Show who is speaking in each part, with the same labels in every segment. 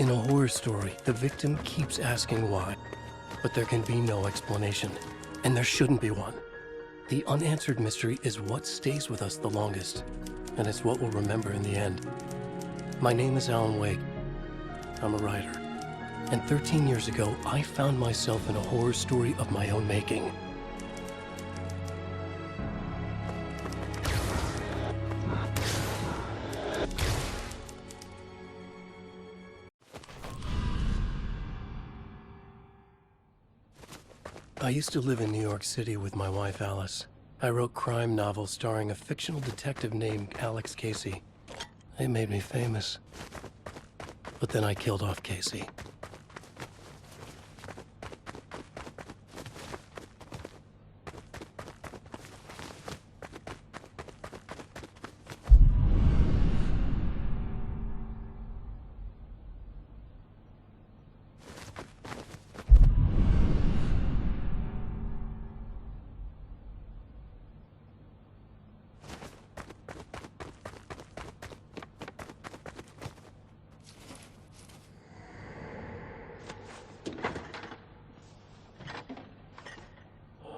Speaker 1: In a horror story, the victim keeps asking why, but there can be no explanation, and there shouldn't be one. The unanswered mystery is what stays with us the longest, and it's what we'll remember in the end. My name is Alan Wake. I'm a writer. And 13 years ago, I found myself in a horror story of my own making. I used to live in New York City with my wife, Alice. I wrote crime novels starring a fictional detective named Alex Casey. They made me famous. But then I killed off Casey.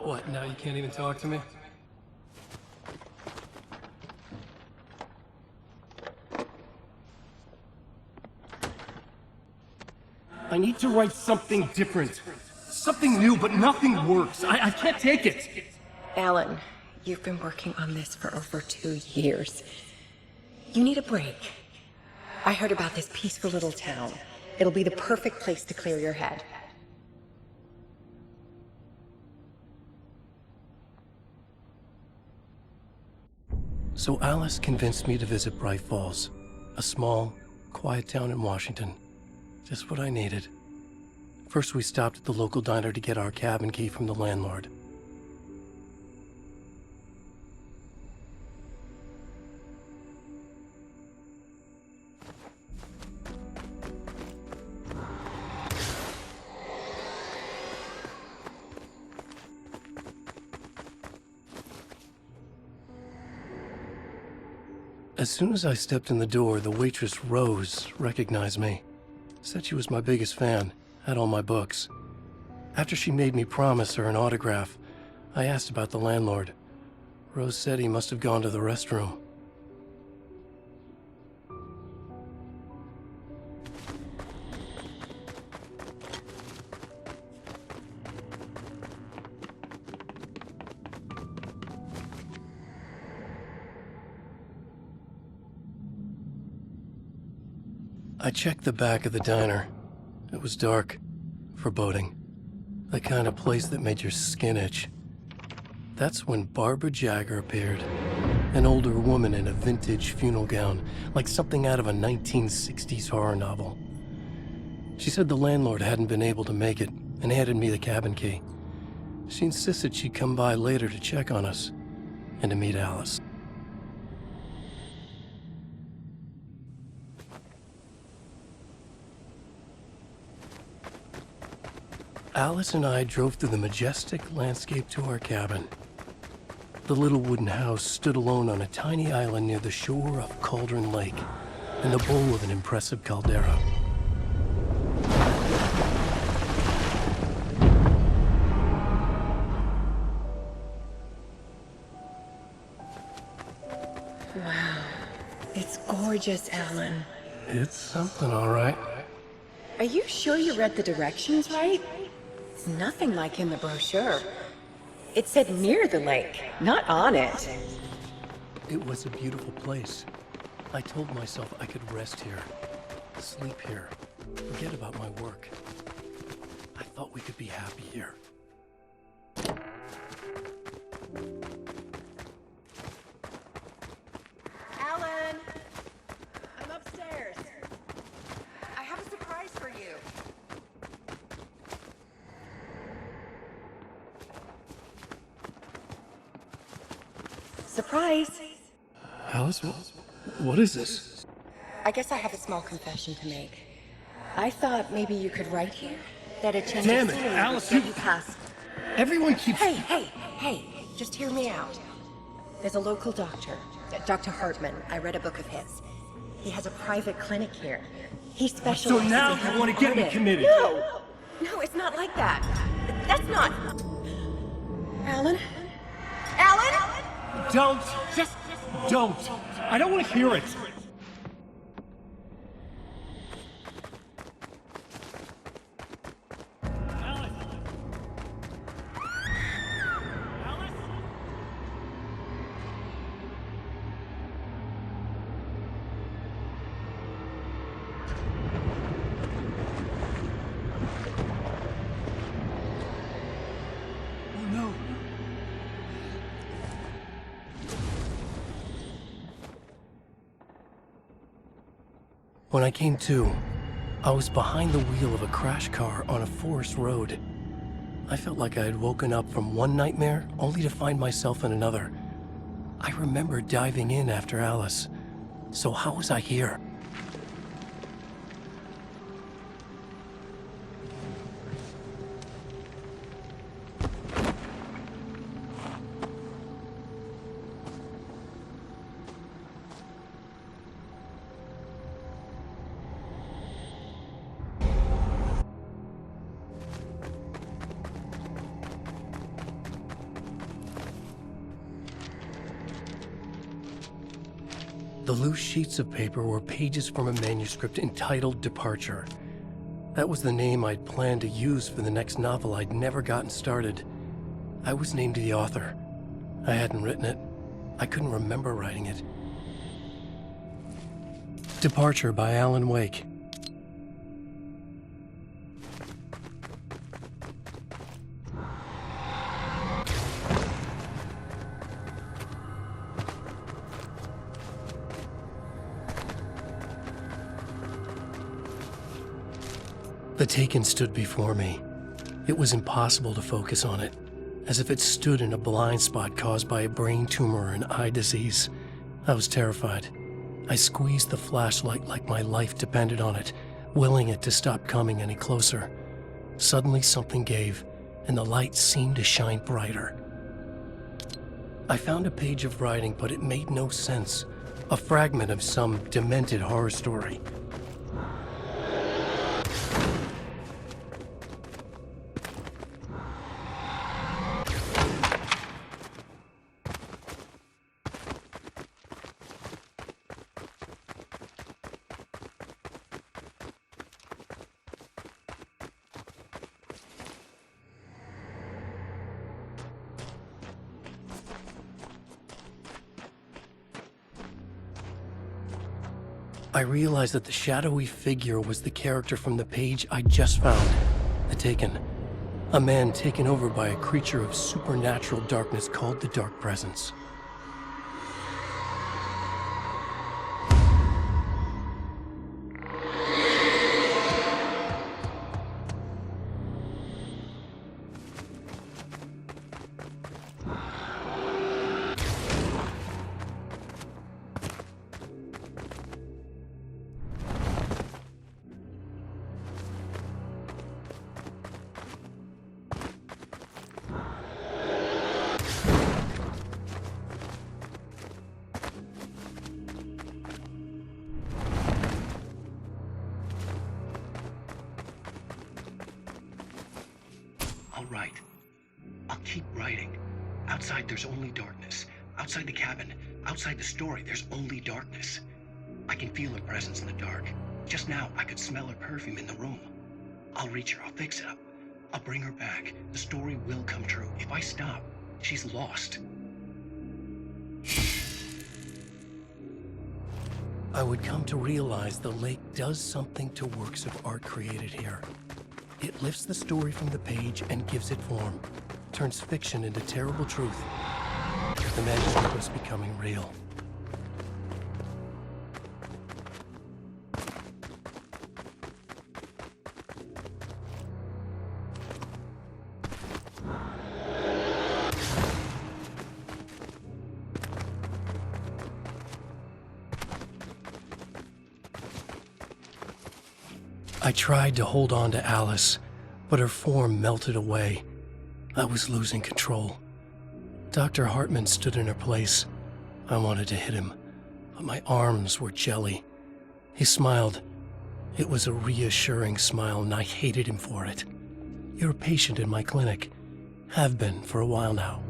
Speaker 1: What, now you can't even talk to me? I need to write something different. Something new, but nothing works. I can't take it.
Speaker 2: Alan, you've been working on this for over 2 years. You need a break. I heard about this peaceful little town. It'll be the perfect place to clear your head.
Speaker 1: So Alice convinced me to visit Bright Falls, a small, quiet town in Washington. Just what I needed. First, we stopped at the local diner to get our cabin key from the landlord. As soon as I stepped in the door, the waitress, Rose, recognized me. Said she was my biggest fan, had all my books. After she made me promise her an autograph, I asked about the landlord. Rose said he must have gone to the restroom. I checked the back of the diner. It was dark, foreboding. The kind of place that made your skin itch. That's when Barbara Jagger appeared. An older woman in a vintage funeral gown, like something out of a 1960s horror novel. She said the landlord hadn't been able to make it, and handed me the cabin key. She insisted she'd come by later to check on us, and to meet Alice. Alice and I drove through the majestic landscape to our cabin. The little wooden house stood alone on a tiny island near the shore of Cauldron Lake, in the bowl of an impressive caldera.
Speaker 2: Wow. It's gorgeous, Alan.
Speaker 1: It's something, all right.
Speaker 2: Are you sure you read the directions right? It's nothing like in the brochure. It said near the lake, not on it.
Speaker 1: It was a beautiful place. I told myself I could rest here, sleep here, forget about my work. I thought we could be happy here.
Speaker 2: Alan! I'm upstairs. I have a surprise for you. Surprise!
Speaker 1: Alice, what is this?
Speaker 2: I guess I have a small confession to make. I thought maybe you could write here that a change
Speaker 1: Damn
Speaker 2: of
Speaker 1: it,
Speaker 2: scenery would
Speaker 1: Alice,
Speaker 2: get you past.
Speaker 1: Everyone keeps...
Speaker 2: Hey, just hear me out. There's a local doctor, Dr. Hartman. I read a book of his. He has a private clinic here. He
Speaker 1: So
Speaker 2: specializes
Speaker 1: now
Speaker 2: in
Speaker 1: you want to get me
Speaker 2: artists.
Speaker 1: committed?
Speaker 2: No! No, it's not like that. That's not... Alan? Alan?
Speaker 1: Don't! Just don't! I don't want to hear it! When I came to, I was behind the wheel of a crash car on a forest road. I felt like I had woken up from one nightmare only to find myself in another. I remember diving in after Alice. So how was I here? The loose sheets of paper were pages from a manuscript entitled Departure. That was the name I'd planned to use for the next novel I'd never gotten started. I was named the author. I hadn't written it. I couldn't remember writing it. Departure by Alan Wake. The Taken stood before me. It was impossible to focus on it, as if it stood in a blind spot caused by a brain tumor and eye disease. I was terrified. I squeezed the flashlight like my life depended on it, willing it to stop coming any closer. Suddenly something gave, and the light seemed to shine brighter. I found a page of writing, but it made no sense. A fragment of some demented horror story. I realized that the shadowy figure was the character from the page I just found, The Taken. A man taken over by a creature of supernatural darkness called the Dark Presence. I'll write. I'll keep writing. Outside, there's only darkness. Outside the cabin, outside the story, there's only darkness. I can feel her presence in the dark. Just now, I could smell her perfume in the room. I'll reach her. I'll fix it up. I'll bring her back. The story will come true. If I stop, she's lost. I would come to realize the lake does something to works of art created here. It lifts the story from the page and gives it form, turns fiction into terrible truth. The manuscript was becoming real. I tried to hold on to Alice, but her form melted away. I was losing control. Dr. Hartman stood in her place. I wanted to hit him, but my arms were jelly. He smiled. It was a reassuring smile, and I hated him for it. "You're a patient in my clinic. Have been for a while now."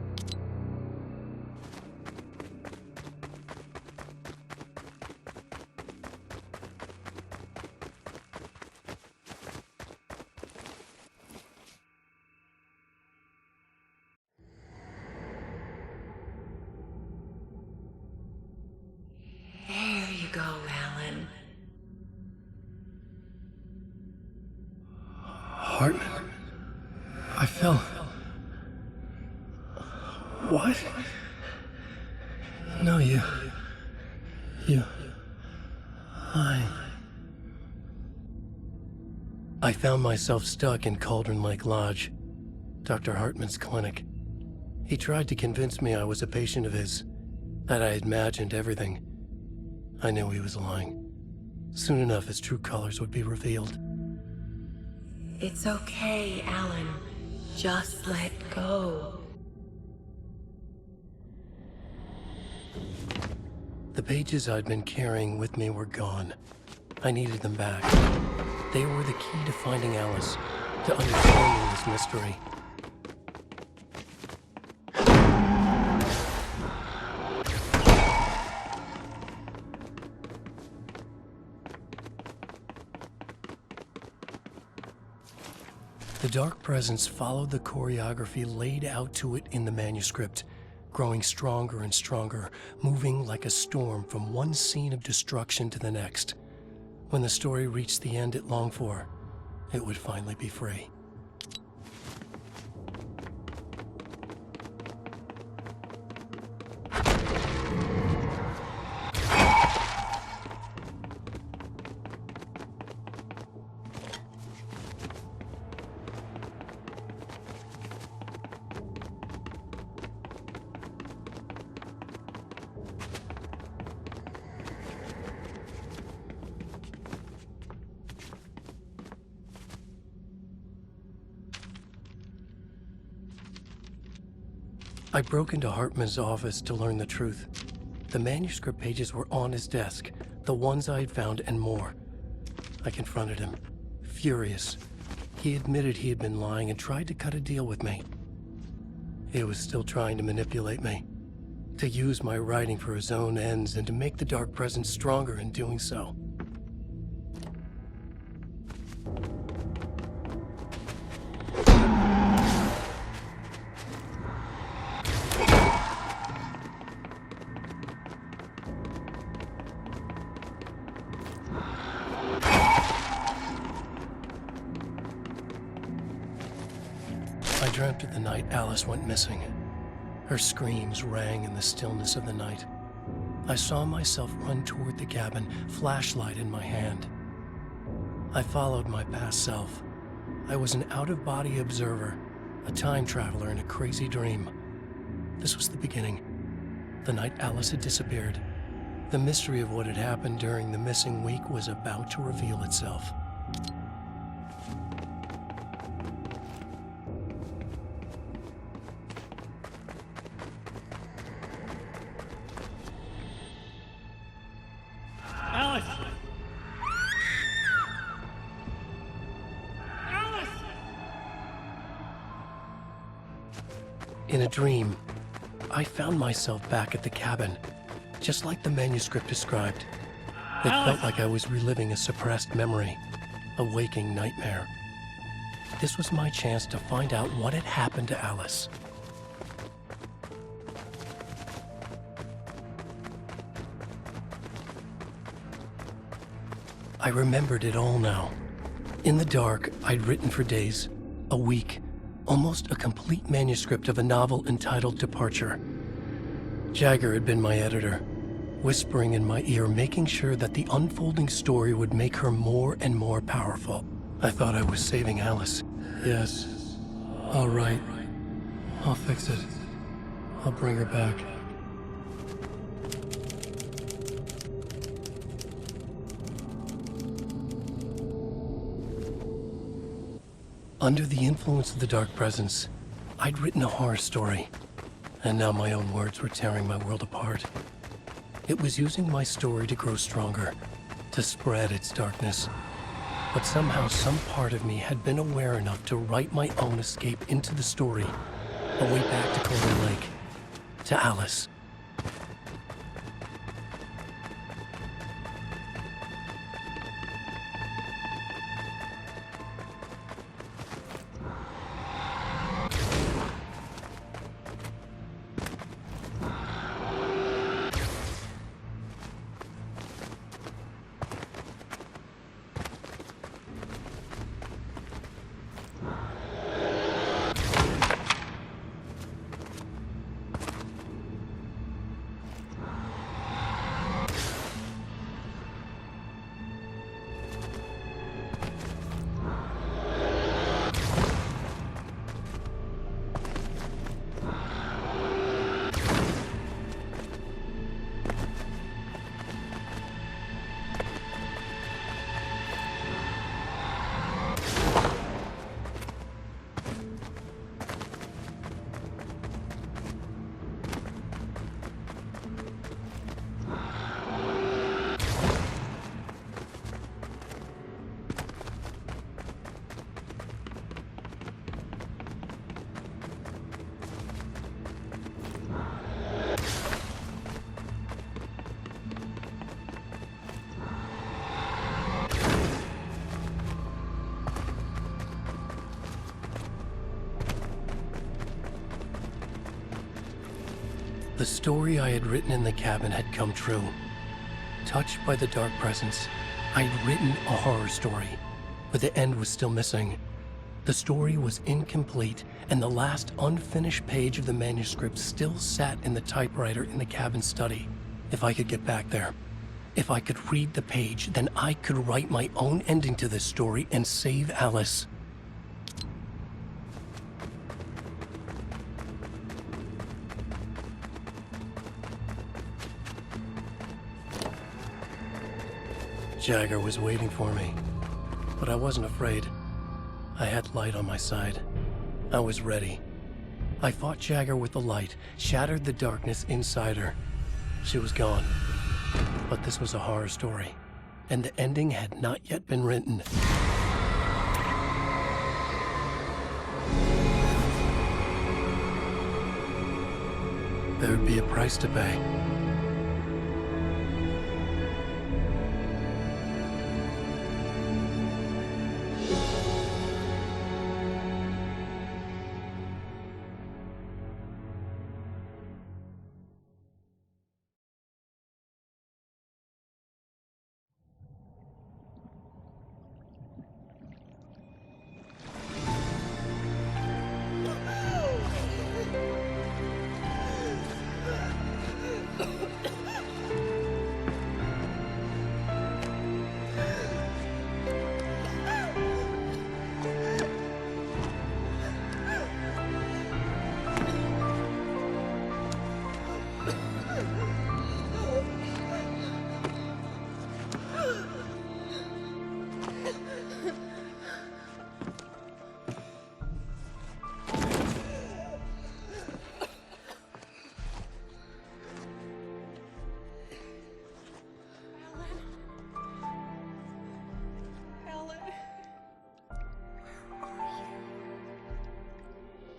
Speaker 2: There you go, Alan.
Speaker 1: Hartman. I fell. What? No, you. I found myself stuck in Cauldron Lake Lodge, Dr. Hartman's clinic. He tried to convince me I was a patient of his, that I had imagined everything. I knew he was lying. Soon enough, his true colors would be revealed.
Speaker 2: It's okay, Alan. Just let go.
Speaker 1: The pages I'd been carrying with me were gone. I needed them back. They were the key to finding Alice, to understanding this mystery. The dark presence followed the choreography laid out to it in the manuscript, growing stronger and stronger, moving like a storm from one scene of destruction to the next. When the story reached the end it longed for, it would finally be free. I broke into Hartman's office to learn the truth. The manuscript pages were on his desk, the ones I had found and more. I confronted him, furious. He admitted he had been lying and tried to cut a deal with me. He was still trying to manipulate me, to use my writing for his own ends and to make the dark presence stronger in doing so. I dreamt of the night Alice went missing. Her screams rang in the stillness of the night. I saw myself run toward the cabin, flashlight in my hand. I followed my past self. I was an out-of-body observer, a time traveler in a crazy dream. This was the beginning. The night Alice had disappeared. The mystery of what had happened during the missing week was about to reveal itself.
Speaker 3: Alice! Alice!
Speaker 1: In a dream, I found myself back at the cabin, just like the manuscript described. It felt like I was reliving a suppressed memory, a waking nightmare. This was my chance to find out what had happened to Alice. I remembered it all now. In the dark, I'd written for days, a week, almost a complete manuscript of a novel entitled Departure. Jagger had been my editor, whispering in my ear, making sure that the unfolding story would make her more and more powerful. I thought I was saving Alice. Yes. All right. I'll fix it. I'll bring her back. Under the influence of the dark presence, I'd written a horror story, and now my own words were tearing my world apart. It was using my story to grow stronger, to spread its darkness. But somehow some part of me had been aware enough to write my own escape into the story, a way back to Cold Lake, to Alice. The story I had written in the cabin had come true. Touched by the dark presence, I had written a horror story, but the end was still missing. The story was incomplete, and the last unfinished page of the manuscript still sat in the typewriter in the cabin study. If I could get back there, if I could read the page, then I could write my own ending to this story and save Alice. Jagger was waiting for me, but I wasn't afraid. I had light on my side. I was ready. I fought Jagger with the light, shattered the darkness inside her. She was gone. But this was a horror story, and the ending had not yet been written. There would be a price to pay.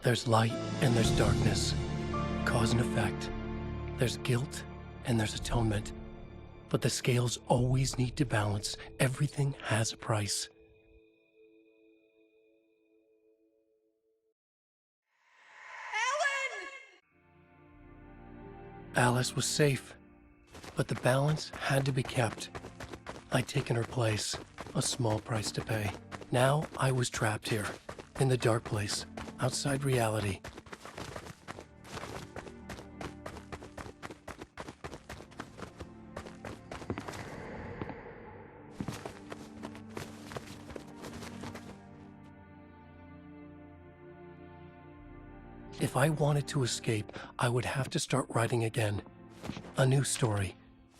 Speaker 1: There's light and there's darkness, cause and effect. There's guilt and there's atonement. But the scales always need to balance. Everything has a price. Alice was safe, but the balance had to be kept. I'd taken her place, a small price to pay. Now I was trapped here, in the dark place, outside reality. If I wanted to escape, I would have to start writing again. A new story,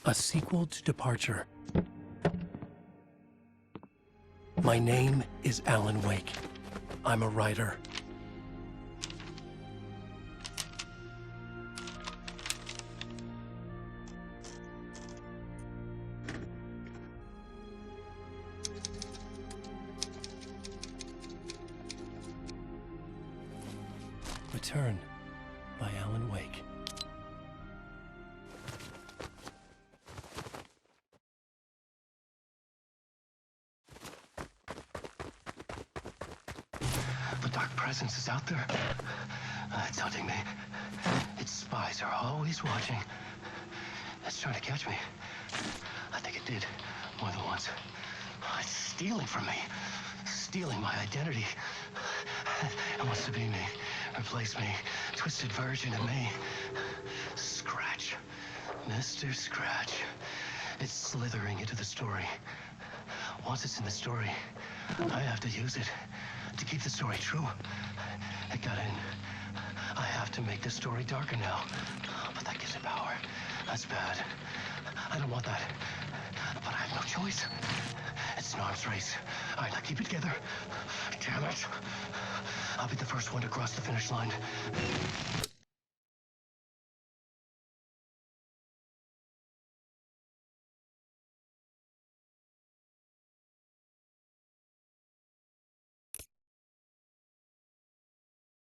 Speaker 1: a sequel to Departure. My name is Alan Wake. I'm a writer. Return by Alan Wake. The dark presence is out there. It's hunting me. Its spies are always watching. It's trying to catch me. I think it did more than once. It's stealing from me. Stealing my identity. It wants to be me. Replace me. Twisted version of me. Scratch. Mr. Scratch. It's slithering into the story. Once it's in the story, I have to use it to keep the story true. It got in. I have to make the story darker now. But that gives it power. That's bad. I don't want that. But I have no choice. It's an arms race. All right, now keep it together. Damn it. I'll be the first one to cross the finish line.